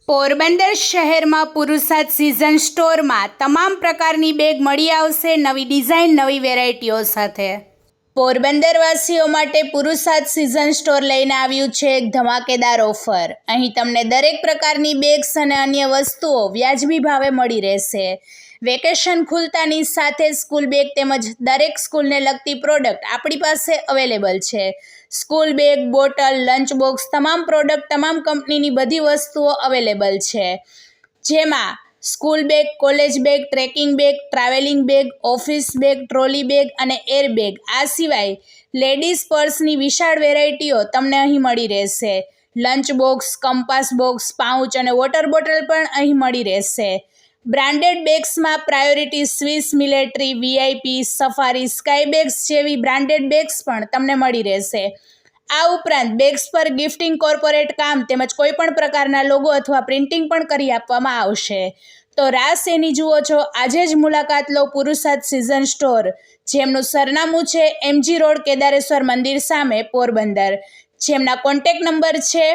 પોરબંદર શહેરમાં પુરુષાર્થ સિઝન સ્ટોરમાં તમામ પ્રકારની બેગ મળી આવશે નવી ડિઝાઇન નવી વેરાયટીઓ સાથે। પોરબંદરવાસીઓ માટે પુરુષાર્થ સિઝન સ્ટોર લઈને આવ્યું છે એક ધમાકેદાર ઓફર। અહીં તમને દરેક પ્રકારની બેગ્સ અને અન્ય વસ્તુઓ વ્યાજબી ભાવે મળી રહેશે। વેકેશન ખુલતાની સાથે સ્કૂલ બેગ તેમજ દરેક સ્કૂલને લગતી પ્રોડક્ટ આપણી પાસે અવેલેબલ છે। School bag, bottle, lunch box તમામ પ્રોડક્ટ તમામ કંપનીની બધી વસ્તુઓ અવેલેબલ છે, જેમાં school bag, college bag, trekking bag, travelling bag, office bag, trolley bag અને એર બેગ। આ સિવાય લેડીઝ પર્સની વિશાળ વેરાયટીઓ તમને અહીં મળી રહેશે। Lunch box, compass box, pouch અને વોટર બોટલ પણ અહીં મળી રહેશે। બ્રાન્ડેડ બેગ્સમાં Priority, Swiss Military, VIP, Safari, Sky bags જેવી બ્રાન્ડેડ બેગ્સ પણ તમને મળી રહેશે। આ ઉપરાંત બેગ્સ પર ગિફ્ટિંગ, કોર્પોરેટ કામ તેમજ કોઈપણ પ્રકારના લોગો અથવા પ્રિન્ટિંગ પણ કરી આપવામાં આવશે। તો રાહ શેની જુઓ છો, આજે જ મુલાકાત લો પુરુષાર્થ સિઝન સ્ટોર, જેમનું સરનામું છે MG રોડ, કેદારેશ્વર મંદિર સામે, પોરબંદર। જેમના કોન્ટેક્ટ નંબર છે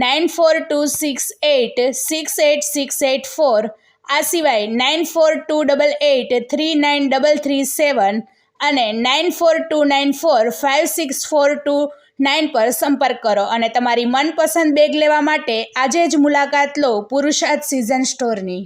9426868684। આ સિવાય 9428839337 અને 9429456429 પર સંપર્ક કરો અને તમારી મનપસંદ બેગ લેવા માટે આજે જ મુલાકાત લો પુરુષાર્થ સિઝન સ્ટોરની।